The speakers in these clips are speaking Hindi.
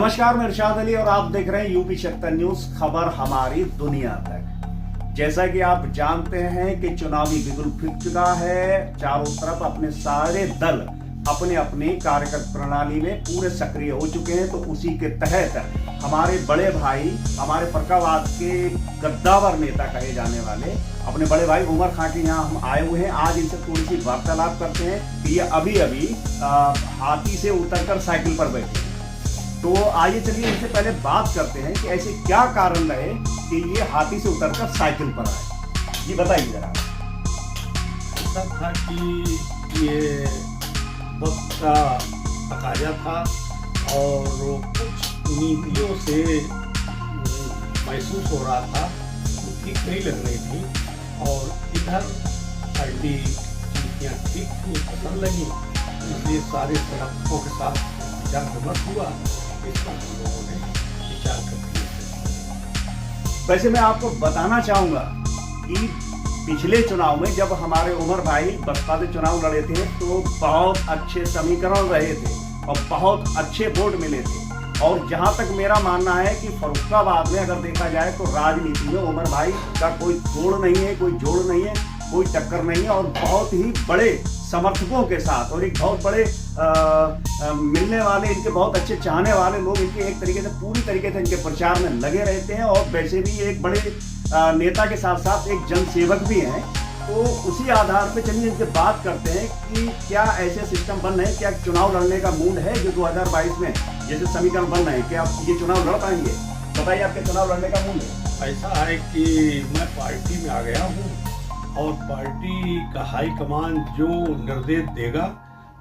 नमस्कार, मैं इरशाद अली और आप देख रहे हैं यूपी 76 न्यूज, खबर हमारी दुनिया तक। जैसा कि आप जानते हैं कि चुनावी बिगुल फूंक चुका है। चारों तरफ अपने सारे दल अपने अपनी कार्यक्रम प्रणाली में पूरे सक्रिय हो चुके हैं। तो उसी के तहत हमारे बड़े भाई, हमारे फरकाबाद के गद्दावर नेता कहे जाने वाले अपने बड़े भाई उमर खां के यहाँ हम आए हुए हैं। आज इनसे थोड़ी सी वार्तालाप करते हैं कि ये अभी हाथी से उतरकर साइकिल पर बैठे हैं। तो आइए चलिए इनसे पहले बात करते हैं कि ऐसे क्या कारण रहे कि ये हाथी से उतरकर साइकिल पर आए। जी बताइए जरा। ऐसा था कि ये वक्त का तकाजा था और कुछ नीतियों से महसूस हो रहा था वो ठीक नहीं लग रही थी। और इधर पार्टी नीतियाँ ठीक थी, पसंद लगी, इसलिए सारे संगठनों के साथ विचार विमर्श हुआ। इस पर हम लोगों ने विचार कर दिया। वैसे मैं आपको बताना चाहूंगा कि पिछले चुनाव में जब हमारे उमर भाई बसपा से चुनाव लड़े थे तो बहुत अच्छे समीकरण रहे थे और बहुत अच्छे वोट मिले थे। और जहां तक मेरा मानना है कि फर्रुखाबाद में अगर देखा जाए तो राजनीति में उमर भाई का कोई तोड़ नहीं है, कोई जोड़ नहीं है, कोई टक्कर नहीं है। और बहुत ही बड़े समर्थकों के साथ और एक बहुत बड़े मिलने वाले, इनके बहुत अच्छे चाहने वाले लोग इनके एक तरीके से पूरी तरीके से इनके प्रचार में लगे रहते हैं। और वैसे भी एक बड़े नेता के साथ साथ एक जनसेवक भी हैं। तो उसी आधार पे चलिए इनसे बात करते हैं कि क्या ऐसे सिस्टम बन रहे हैं, क्या चुनाव लड़ने का मूड है जो 2022 में जैसे समीकरण बन रहे हैं, क्या आप ये चुनाव लड़ पाएंगे? बताइए, आपके चुनाव लड़ने का मूड है? ऐसा है कि मैं पार्टी में आ गया हूँ और पार्टी का हाईकमान जो निर्देश देगा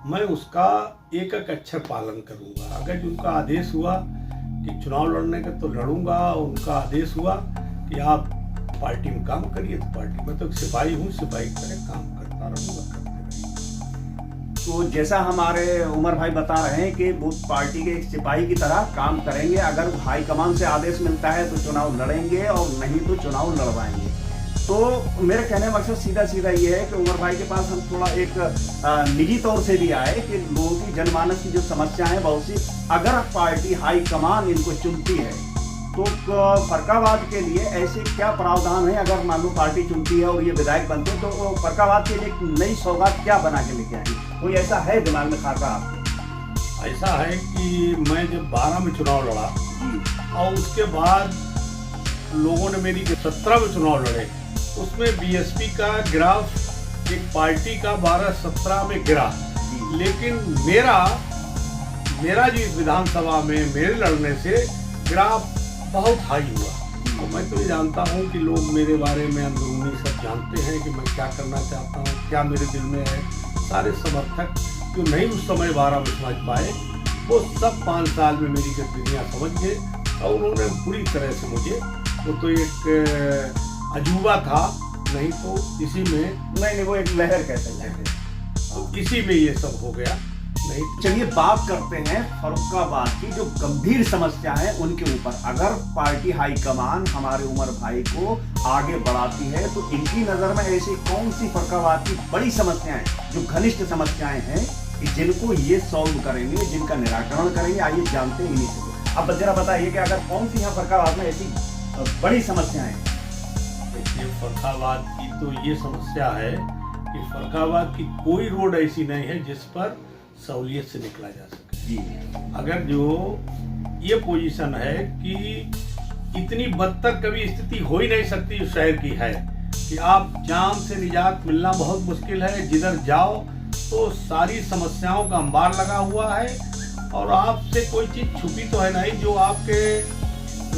मैं उसका एक एक अक्षर पालन करूँगा। अगर उनका आदेश हुआ कि चुनाव लड़ने का तो लड़ूंगा, उनका आदेश हुआ कि आप पार्टी में काम करिए तो पार्टी में, तो सिपाही हूँ, सिपाही की तरह काम करता रहूँगा, करते रहेंगे। तो जैसा हमारे उमर भाई बता रहे हैं कि वो पार्टी के एक सिपाही की तरह काम करेंगे। अगर हाईकमान से आदेश मिलता है तो चुनाव लड़ेंगे और नहीं तो चुनाव लड़वाएंगे। तो मेरे कहने का मकसद सीधा सीधा ये है कि उमर भाई के पास हम थोड़ा एक निजी तौर से भी आए कि लोगों की जनमानस की जो समस्या है बहुत सी, अगर पार्टी हाईकमान इनको चुनती है तो फरकाबाद के लिए ऐसे क्या प्रावधान है? अगर मान लो पार्टी चुनती है और ये विधायक बनते हैं तो फरकाबाद के लिए एक नई सौगात क्या बना के लेके आएंगे? कोई ऐसा है दिमाग में खाका आपके? ऐसा है कि मैं जब 12 में चुनाव लड़ा और उसके बाद लोगों ने मेरी 17 में चुनाव लड़े, उसमें बीएसपी का ग्राफ एक पार्टी का 12-17 में गिरा, लेकिन मेरा जो इस विधानसभा में मेरे लड़ने से ग्राफ बहुत हाई हुआ। और मैं तो ये जानता हूँ कि लोग मेरे बारे में अंदरूनी सब जानते हैं कि मैं क्या करना चाहता हूँ, क्या मेरे दिल में है। सारे समर्थक जो नहीं उस समय 12 में समझ पाए वो सब 5 साल में मेरी गतिविधियाँ समझ गए और उन्होंने पूरी तरह से मुझे, वो तो एक अजूबा था, नहीं तो इसी में नहीं वो एक लहर कहते हैं, तो इसी में ये सब हो गया। नहीं चलिए बात करते हैं फर्रुखाबाद की जो गंभीर समस्या है उनके ऊपर। अगर पार्टी हाईकमान हमारे उमर भाई को आगे बढ़ाती है तो इनकी नजर में ऐसी कौन सी फर्रुखाबाद की बड़ी समस्याएं, जो घनिष्ठ समस्याएं हैं कि जिनको ये सॉल्व करेंगे, जिनका निराकरण करेंगे? आइए जानते हैं इन्हीं से। अब जरा बताइए कि अगर कौन सी यहाँ फर्रुखाबाद में ऐसी बड़ी समस्याएं हैं? फर्रुखाबाद की तो ये समस्या है कि फर्रुखाबाद की कोई रोड ऐसी नहीं है जिस पर सहूलियत से निकला जा सके। जी, अगर जो ये पोजीशन है कि इतनी बदतर कभी स्थिति हो ही नहीं सकती उस शहर की है कि आप जाम से निजात मिलना बहुत मुश्किल है। जिधर जाओ तो सारी समस्याओं का अंबार लगा हुआ है और आपसे कोई चीज छुपी तो है नहीं। जो आपके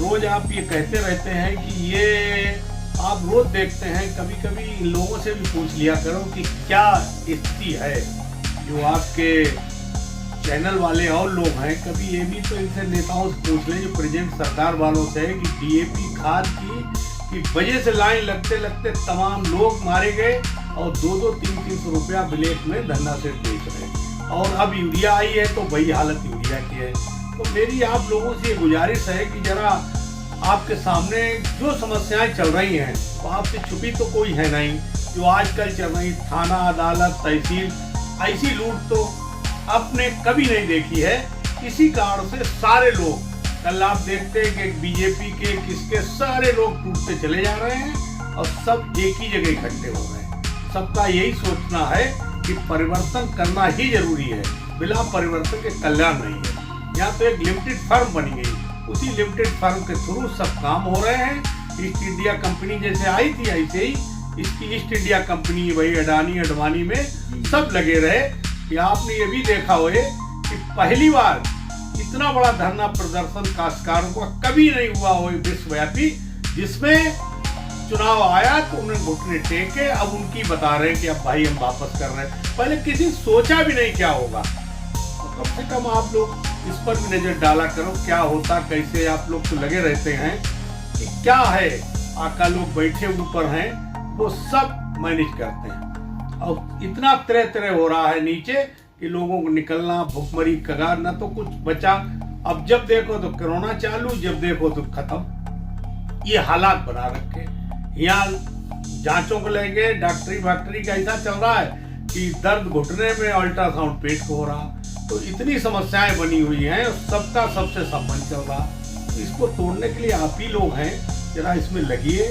रोज आप ये कहते रहते हैं कि ये आप रोज देखते हैं, कभी कभी इन लोगों से भी पूछ लिया करो कि क्या स्थिति है। जो आपके चैनल वाले और लोग हैं, कभी ये भी तो इनसे नेताओं से पूछ लें जो प्रेजेंट सरकार वालों से है कि डीएपी खाद की वजह से लाइन लगते लगते तमाम लोग मारे गए और 200-300 रुपया ब्लैक में धन्ना से बेच रहे। और अब यूरिया आई है तो वही हालत यूरिया की है। तो मेरी आप लोगों से ये गुजारिश है कि जरा आपके सामने जो समस्याएं चल रही हैं तो आपसे छुपी तो कोई है नहीं। जो आजकल चल रही थाना, अदालत, तहसील, ऐसी लूट तो आपने कभी नहीं देखी है। इसी कारण से सारे लोग कल आप देखते हैं कि बीजेपी के किसके सारे लोग टूटते चले जा रहे हैं और सब एक ही जगह इकट्ठे हो रहे हैं। सबका यही सोचना है कि परिवर्तन करना ही जरूरी है, बिना परिवर्तन के कल्याण नहीं है। यहाँ तो एक लिमिटेड फर्म बनी गई, उसी लिमिटेड फर्म के थ्रू सब काम हो रहे हैं। ईस्ट इंडिया कंपनी जैसे आई थी ऐसे ही इसकी ईस्ट इंडिया कंपनी वही अडानी अडवाणी में सब लगे रहे। कि आपने ये भी देखा हो कि पहली बार इतना बड़ा धरना प्रदर्शन काश्तकारों का कभी नहीं हुआ हो विश्वव्यापी, जिसमें चुनाव आया तो उन्होंने घुटने टेके, अब उनकी बता रहे हैं कि अब भाई हम वापस कर रहे हैं। पहले किसी सोचा भी नहीं क्या होगा। तो कम से कम आप लोग इस पर भी नजर डाला करो क्या होता कैसे। आप लोग तो लगे रहते हैं कि क्या है, आका लोग बैठे ऊपर हैं वो सब मैनेज करते हैं। और इतना तरह तरह हो रहा है नीचे कि लोगों को निकलना भुखमरी कगार, ना तो कुछ बचा। अब जब देखो तो कोरोना चालू, जब देखो तो खत्म। ये हालात बना रखे। यहाँ जांचों को लेके डॉक्टरी का ऐसा चल रहा है कि दर्द घुटने में, अल्ट्रासाउंड पेट को हो रहा। तो इतनी समस्याएं बनी हुई हैं, सबका सबसे संबंध चल रहा। तो इसको तोड़ने के लिए आप ही लोग हैं, जरा इसमें लगिए,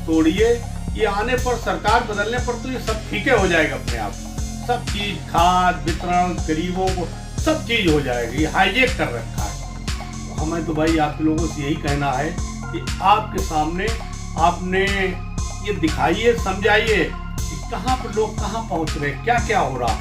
तोड़िए। ये आने पर, सरकार बदलने पर तो ये सब ठीक हो जाएगा अपने आप। सब चीज, खाद वितरण, गरीबों को सब चीज हो जाएगी। हाईजेक कर रखा है। तो हमें तो भाई आप लोगों से यही कहना है कि आपके सामने आपने ये दिखाइए, समझाइए कि कहाँ पर लोग कहाँ पहुंच रहे, क्या क्या हो रहा।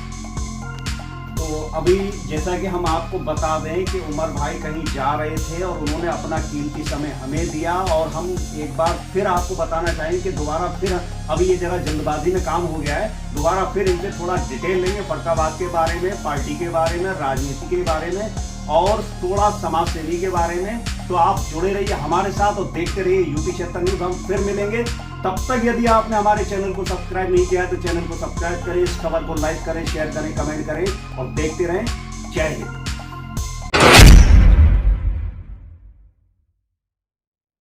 तो अभी जैसा कि हम आपको बता दें कि उमर भाई कहीं जा रहे थे और उन्होंने अपना कीमती समय हमें दिया, और हम एक बार फिर आपको बताना चाहेंगे कि दोबारा फिर अभी ये जगह जल्दबाजी में काम हो गया है, दोबारा फिर इनसे थोड़ा डिटेल लेंगे फरकाबाद के बारे में, पार्टी के बारे में, राजनीति के बारे में और थोड़ा समाज सेवी के बारे में। तो आप जुड़े रहिए हमारे साथ और देखते रहिए यूपी क्षेत्र न्यूज। हम फिर मिलेंगे, तब तक यदि आपने हमारे चैनल को सब्सक्राइब नहीं किया है तो चैनल को सब्सक्राइब करें, इस खबर को लाइक करें, शेयर करें, कमेंट करें और देखते रहें। जय हिंद।